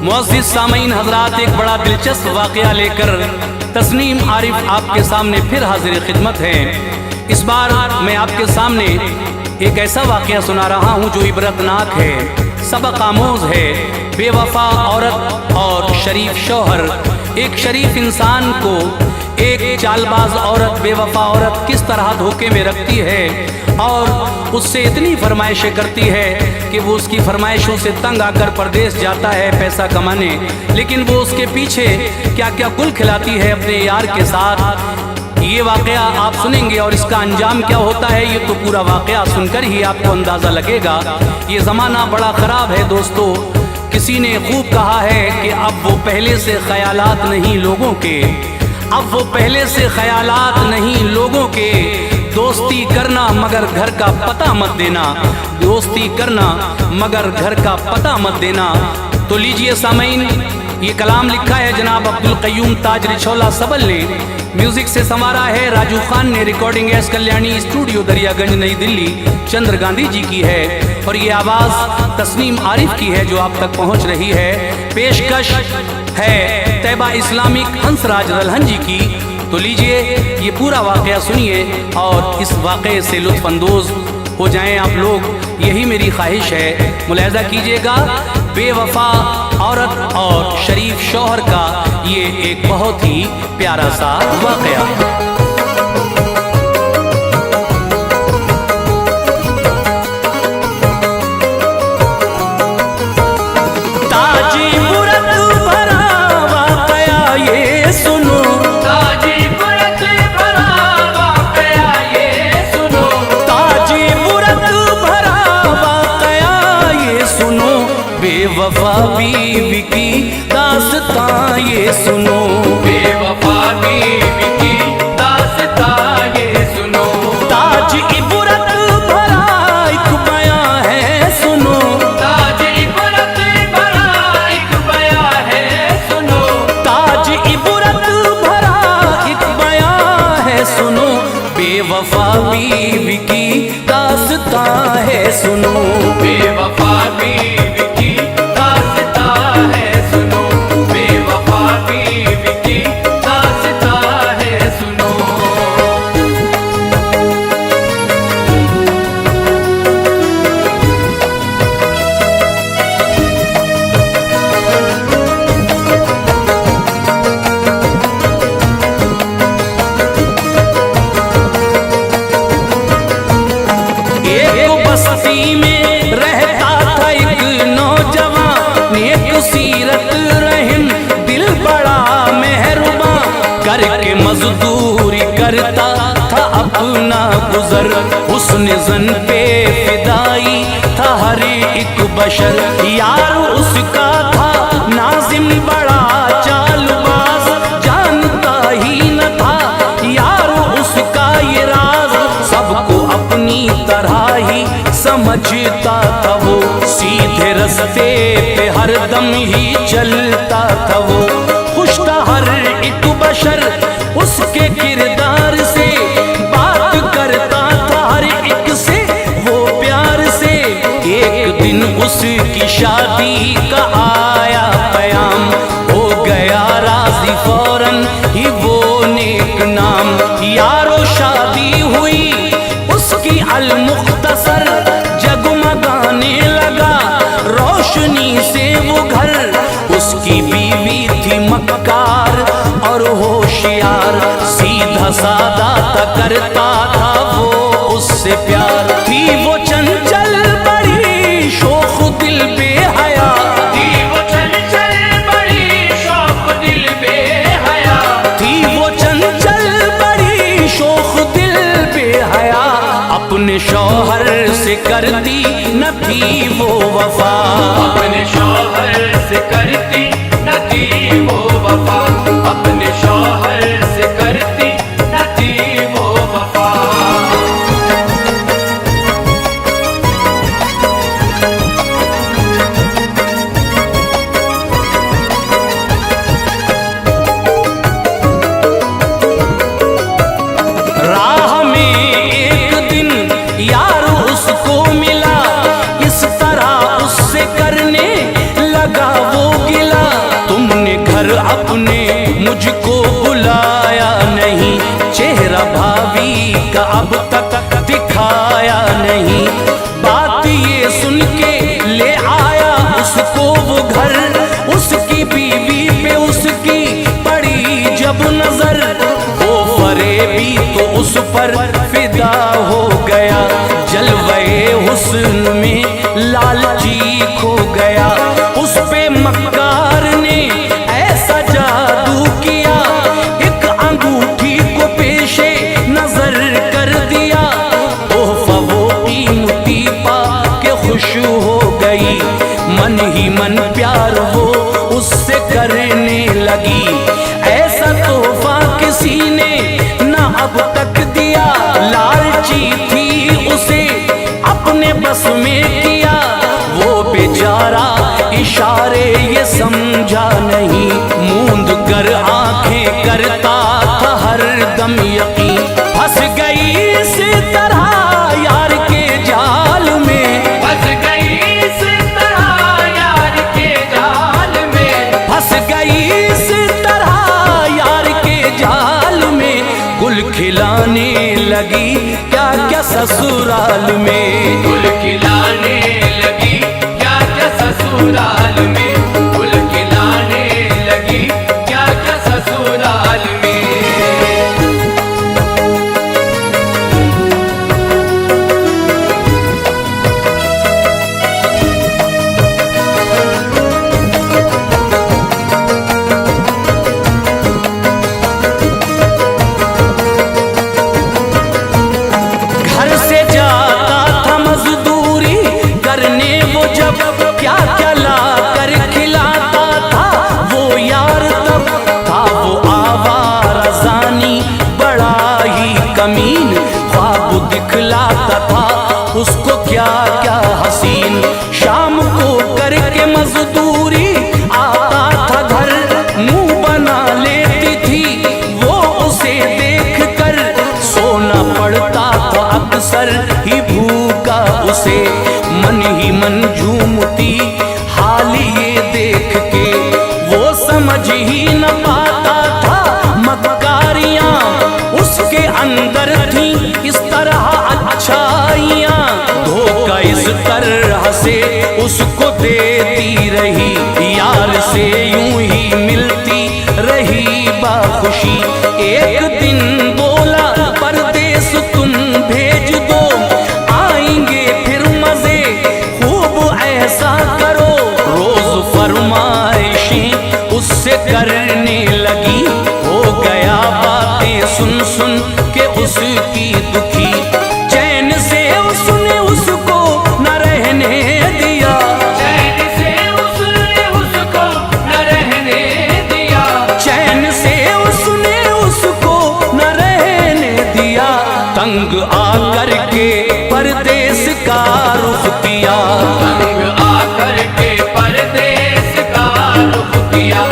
मुअज़्ज़िज़ सामीन हज़रात, एक बड़ा दिलचस्प वाक़या लेकर तस्नीम आरिफ आपके सामने फिर हाजिर खिदमत है। इस बार मैं आपके सामने एक ऐसा वाक़या सुना रहा हूँ जो इबरतनाक है, सबक आमोज़ है। बेवफा औरत और शरीफ शौहर। एक शरीफ इंसान को एक चालबाज औरत, बेवफा औरत किस तरह धोखे में रखती है और उससे इतनी फरमाइशें करती है कि वो उसकी फरमाइशों से तंग आकर परदेश जाता है पैसा कमाने, लेकिन वो उसके पीछे क्या क्या गुल खिलाती है अपने यार के साथ। ये वाक़या आप सुनेंगे और इसका अंजाम क्या होता है ये तो पूरा वाक़या सुनकर ही आपको अंदाज़ा लगेगा। ये ज़माना बड़ा ख़राब है दोस्तों। किसी ने खूब कहा है कि अब वो पहले से ख़यालात नहीं लोगों के, अब वो पहले से ख़यालात नहीं लोगों के। दोस्ती करना मगर घर का पता मत देना, दोस्ती करना मगर घर का पता मत देना। तो लीजिए सामीन, ये कलाम लिखा है जनाब अब्दुल क़य्यूम ताज रिछौला सबल ने, म्यूजिक से संवारा है राजू खान ने, recording S Kalyani studio Daryaganj नई दिल्ली चंद्र गांधी जी की है और ये आवाज़ तस्नीम आरिफ की है जो आप तक पहुंच रही है। पेशकश है तैबा इस्लामिक हंसराज रलहन जी की। तो लीजिए ये पूरा वाक़या सुनिए और इस वाक़े से लुत्फ़अंदोज़ हो जाएं आप लोग, यही मेरी ख्वाहिश है। मुलाहिज़ा कीजिएगा, बेवफा औरत और शरीफ शौहर का ये एक बहुत ही प्यारा सा वाक़या। बेवफा बीवी की दास्तां ये सुनो, बेवफा बीवी की दास्तां ये सुनो। ताज इबरत भरा एक बयां है सुनो, ताज इबरत भरा एक बयां है सुनो। ताज इबरत भरा एक बयां है सुनो। बेवफा बीवी की दास्तां है सुनो, बेवफा बीवी की दास्तां है सुनो, बेवफा बीवी की दास्तां है सुनो। एक बस्ती में रहता था एक नौजवान, नेक सीरत रहम दिल बड़ा मेहरबान, करके मजदूरी करता था अपना गुजर, हुस्न ज़न पे फिदाई था हर एक बशर। यार उसका था नाज़िम बड़ा चालबाज, जानता ही न था यार उसका ये राज, सबको अपनी तरह ही समझता था वो, सीधे रास्ते पे हर दम ही चलता था वो। खुश था हर एक बशर उसके किरदार से, बात करता था हर एक से वो प्यार से। एक दिन उसकी शादी का आया पयाम, हो गया राजी फौरन ही वो नेक नाम। यारो शादी हुई उसकी अल-मुख्तसर, जगमगाने लगा रोशनी से वो घर। उसकी बीवी थी मक्कार और होशियार, सीधा सादा ता करता था वो उससे प्यार। थी वो चंचल बड़ी शौक दिल बेहया, थी वो चंचल बड़ी शौक दिल बेहया, थी वो चंचल बड़ी शौक दिल बेहया। अपने शौहर से करती न थी वो वफा, अपने शौहर से करती न थी वो वफा, अपने शौहर से करती न थी वो वफा। तूने मुझको बुलाया नहीं, चेहरा भाभी का अब तक दिखाया नहीं। बात ये सुन के ले आया उसको वो घर, उसकी बीवी पे उसकी पड़ी जब नजर, वो फरेबी तो उस पर फिदा हो गया, जलवे हुस्न में लालची खो गया। उस पे मक्कार ने ऐसा जादू किया, एक अंगूठी को पेशे नजर कर दिया। तोहफा वो कीमती पा के खुश हो गई, मन ही मन प्यार वो उससे करने लगी। ऐसा तोहफा किसी ने ना अब तक दिया, लालची थी उसे अपने बस में किया। वो बेचारा इशारे ये समझा नहीं, मूंद कर आंखें करता था हर दम यकीन। फंस गई इस तरह यार के जाल में, फंस गई इस तरह यार के जाल में, फंस गई इस तरह यार के जाल में। गुल खिलाने लगी क्या क्या ससुराल में, गुल खिलाने लगी क्या क्या ससुराल में, गुल खिलाने लगी क्या क्या ससुराल में। घर से जाता था मजदूरी करने वो जब, क्या क्या ला कर खिलाता था वो यार। तब था वो आवारा जानी बड़ा ही कमीन, ख्वाब दिखलाता था उसको क्या क्या हसीन। शाम को करके मजदूरी आता था घर, मुंह बना लेती थी वो उसे देख कर। सोना पड़ता था अक्सर ही भूखा उसे, मन ही मन झूमती हाल ये देख के। वो समझ ही न पाता था मक्कारियां उसके अंदर थी इस तरह अच्छाइयां। धोखा इस तरह से उसको देती रही, यार से यूं ही मिलती रही बाखुशी। एक दिन बोला परदेस तुम भेज दो, आएंगे फिर मजे खूब ऐसा करो। रोज फरमाइशें उससे करने लगी, हो गया बातें सुन सुन के उसकी दुखी। चैन से उसने उसको न रहने दिया, चैन से उसने उसको न रहने दिया, चैन से उसने उसको न रहने दिया। तंग आकर के परदेस का रुख किया, तंग आकर के परदेस का रुख किया,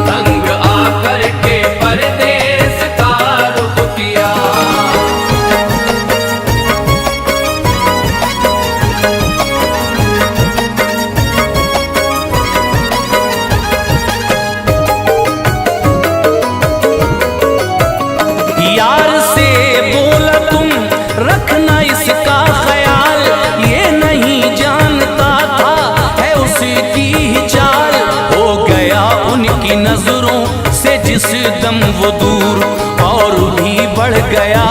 तंग आकर के परदेस का रुख किया। यार से बोला तुम रखना इसका ख्याल, ये नहीं जानता था है उसकी ही चाल। हो गया उनकी नजरों से जिस दम वो दूर, और भी बढ़ गया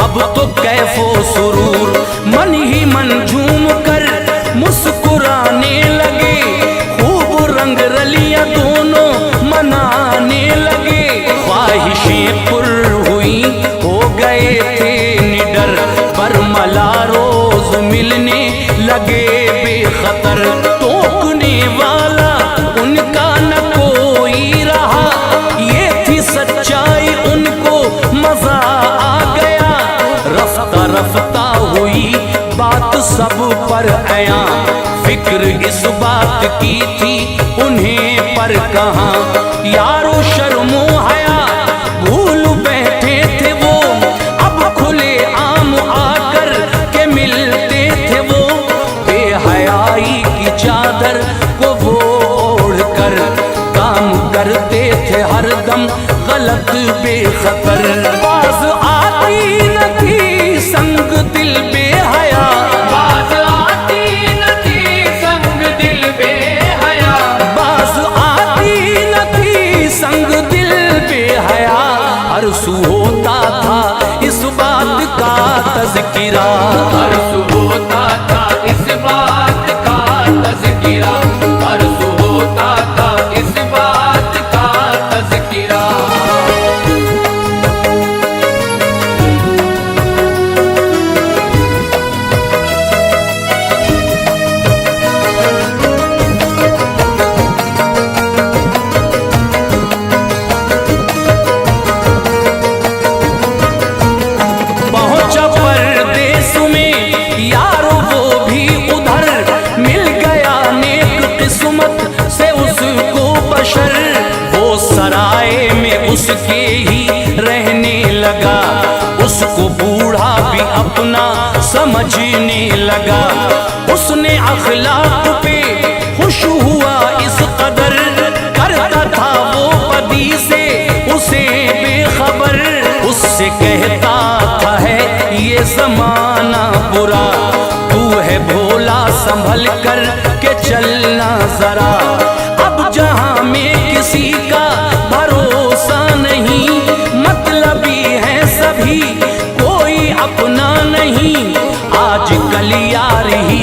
अब तो कैफो सुरूर। मन ही मन झूम कर मुस्कुराने लगे, खूब रंग रलियां दोनों मनाने लगे। ख्वाहिशें पुर हुई हो गए थे निडर, बरमला रोज मिलने लगे बेखतर। टोकने वाला उनका न कोई रहा, ये थी सच्चाई उनको मजा आ गया। रफ्ता रफ्ता हुई बात सब पर आया, फिक्र इस बात की थी उन्हें पर कहाँ। यारो शर्मो हया भूल बैठे थे वो, अब खुले आम आकर के मिलते थे वो। बेहयाई की चादर को वो ओढ़ कर काम करते थे हर कदम गलत बेखतर। बाज आती न थी संग दिल बेहया, बाज आती न थी संग दिल बेहया, बाज आती न थी संग दिल बेहया। अरसू होता था इस बात का तज़किरा, अरसू होता था इस बात का तज़किरा, अरसू होता था इस बात का तज़किरा। पहुंचा परदेस में यारो वो भी उधर, मिल गया नेक किस्मत से उसको बशर। वो सराय में उसके ही रहने लगा, उसको बूढ़ा भी अपना समझने लगा। उसने अखलाक पे खुश हुआ इस कदर, करता था वो पदी से उसे बेखबर। उससे कहता था है ये जमाना बुरा, तू है भोला संभल कर के चलना जरा। अब जहां में किसी का भरोसा नहीं, मतलबी है सभी कोई अपना नहीं। आजकल यार ही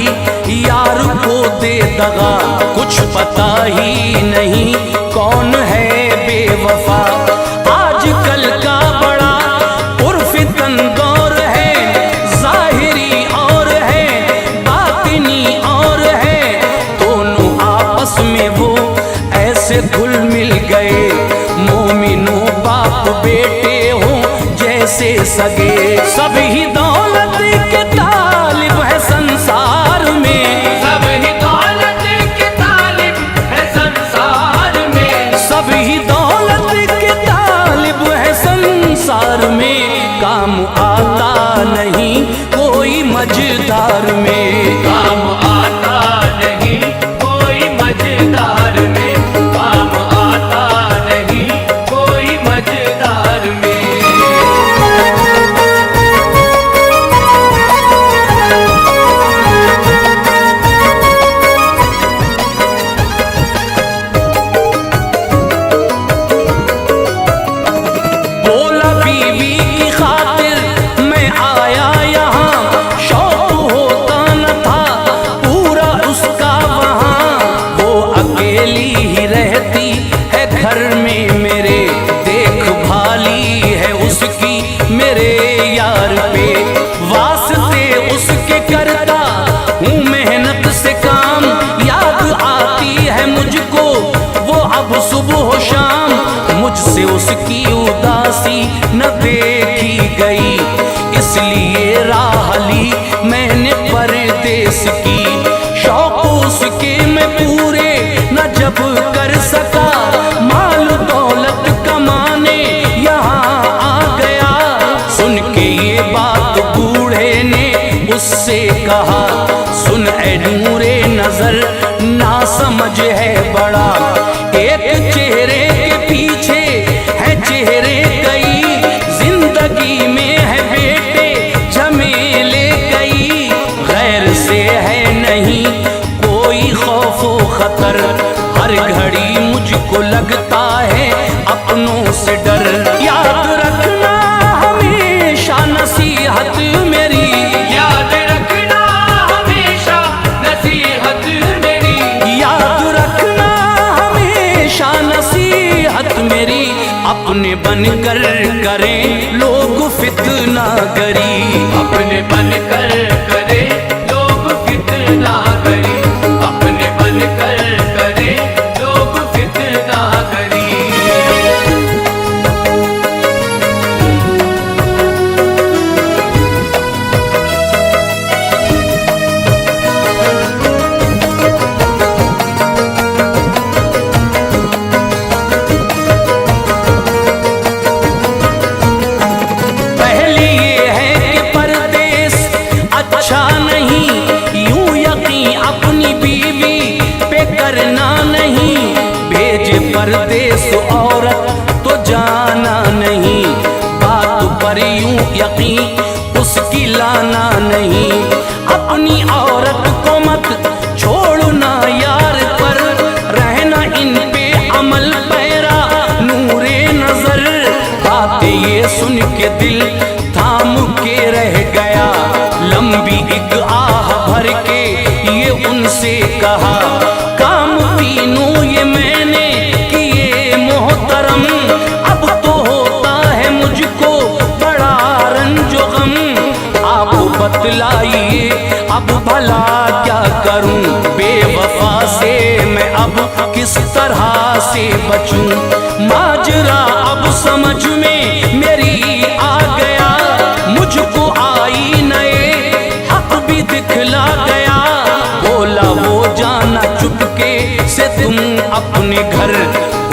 यार को दे दगा, कुछ पता ही नहीं कौन है बेवफा। आजकल का बड़ा उर्फितन दौर है, जाहिरी और है बातिनी और है। दोनों आपस में वो ऐसे घुल मिल गए, मोमिनो बाप बेटे हों जैसे सगे। सभी दौलत के तालिब है संसार में, सभी दौलत के तालिब है संसार में, सभी दौलत के तालिब है संसार में। काम आता नहीं कोई मझधार में, काम आता नहीं कोई मझधार में, काम आता नहीं कोई मझधार में। बोला बीवी की खातिर मैं आया यहाँ, शौक होता न था पूरा उसका वहाँ। वो अकेली ही रहती है घर में मेरे, देखभाली है उसकी मेरे यार पे। वास्ते उसके करता हूँ मेहनत से काम, याद आती है मुझको वो अब सुबह शाम। मुझसे उसकी उदासी न देखी गई, इसलिए राह ली मैंने परदेस की। शौक उसके मैं पूरे न जब कर सका, माल दौलत कमाने यहाँ आ गया। सुन के ये बात बूढ़े ने उससे कहा, सुन ऐ नूरे नजर ना समझ है बड़ा। एक चेहरे के पीछे है चेहरे कई, जिंदगी में है बेटे झमेले कई। गैर से है नहीं कोई खौफो खतर, हर घड़ी मुझको लगता है अपनों से डर। याद रखना हमेशा नसीहत मेरी, याद रखना हमेशा नसीहत मेरी, याद रखना हमेशा नसीहत मेरी। अपने बनकर करें लोग फितना गरी, अपने बनकर करे लोग फितना करी, अपने बनकर करे लोग फितना करी। पहली ये है कि परदेस अच्छा यकीन उसकी लाना नहीं। अपनी औरत को मत छोड़ना यार पर, रहना इन पे अमल पैरा नूरे नजर। बातें ये सुन के दिल थाम के रह गया, लंबी एक आह भर के ये उनसे कहा, काम तीनों ये मैंने किए मोहतरम, अब तो होता है मुझको बड़ा रंजो गम। आप बतलाइए अब भला क्या करूं, बेवफा से मैं अब किस तरह से बचूं। माजरा अब समझ में मेरी आ गया, मुझको आई नए हक भी दिखला गया। बोला वो जाना चुपके से तुम अपने घर,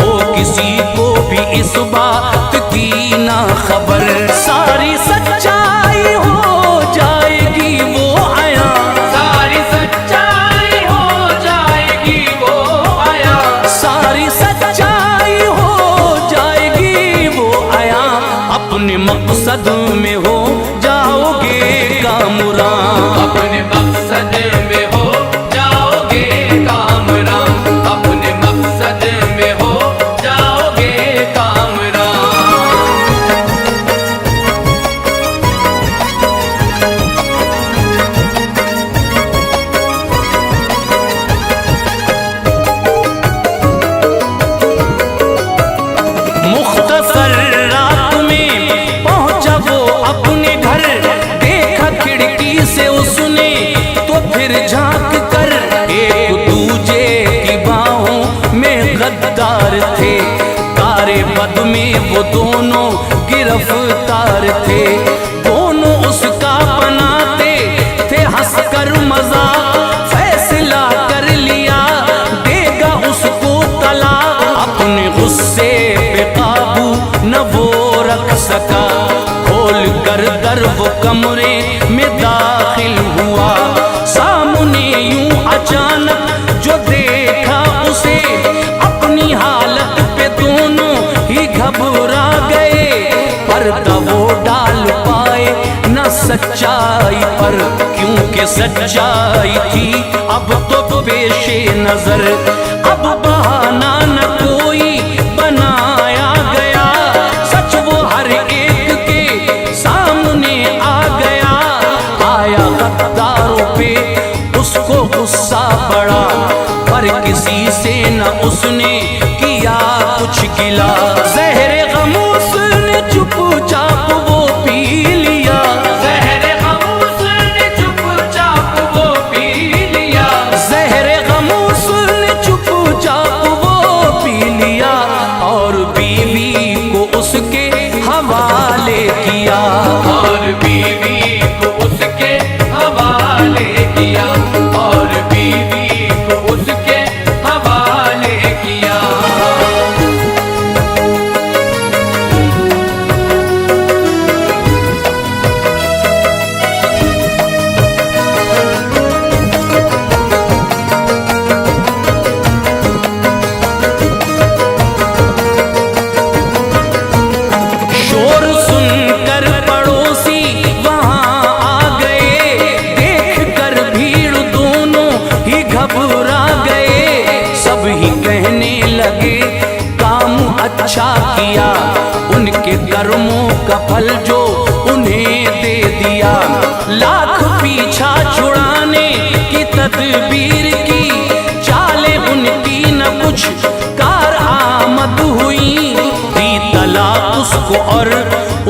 हो किसी को भी इस बात की ना खबर। सारी सच्चाई हो जाएगी वो आया, सारी सच्चाई हो जाएगी वो आया, सारी सच्चाई हो जाएगी वो आया। अपने मकसद में हो जाओगे कामरान, अपने मकसद में हो जाओगे कामरान, अपने मकसद में हो जाओगे कामरान। मुख्तसर रात में पहुंचा वो अपने घर, देखा खिड़की से उसने तो फिर झांक कर, एक दूजे की बाहों में गद्दार थे, तारे पद में वो दोनों गिरफ्तार थे। दोनों उसका बनाते थे हंसकर मजाक, फैसला कर लिया देगा उसको तला। अपने गुस्से पे काबू न वो रख सका, खोल कर दर वो कमरे में दाखिल हुआ। सामने यूं अचानक जो देखा उसे, अपनी हालत पे दोनों ही घबरा गए। पर्दा वो डाल पाए न सच्चाई पर, क्योंकि सच्चाई थी अब तो पेशे नजर। अब बहाना न कोई बनाया गया, सच वो हर एक के सामने आ गया। आया गद्दारों पे उसको गुस्सा पड़ा, पर किसी से न उसने किया कुछ गिला। ज़हरे गम उसने चुपचाप वो पी लिया, ज़हरे गम उसने चुपचाप वो पी लिया, ज़हरे गम उसने चुपचाप वो पी लिया, और बीवी को उसके हवाले किया। और बीवी को उसके हवाले किया, और बीवी को उसके हवाले किया। शोर सुनकर पड़ोसी वहां आ गए, देख कर भीड़ दोनों ही घबरा गए। सब ही कहने लगे काम अच्छा किया, उनके कर्मों का फल जो उन्हें दे दिया। लाख पीछा छुड़ाने की तदबीर की, चाले उनकी न कुछ कार आमद हुई। दी तलाक उसको और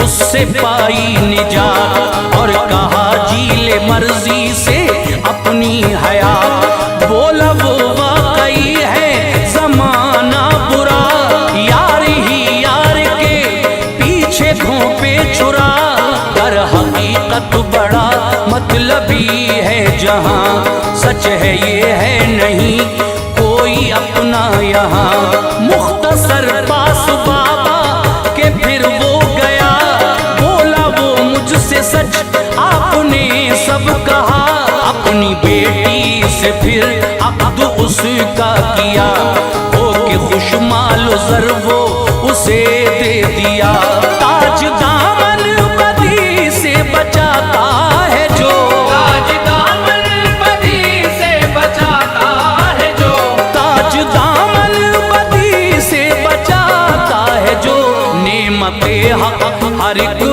उससे पाई निजात, और कहा जी ले मर्जी से अपनी हयात। बोला वो वाकई है जमाना बुरा, यार ही यार के पीछे घोंपे छुरा। पर हकीकत बड़ा मतलबी है जहां, सच है ये है नहीं कोई अपना यहाँ। मुख्तसर पास बाबा के फिर वो गया, बोला वो मुझसे सच आपने सब कहा। अपनी बेटी से फिर अक़्द उसका किया, हो के खुशमाल ज़र वो उसे दे दिया। ताज दामन बदी तारिक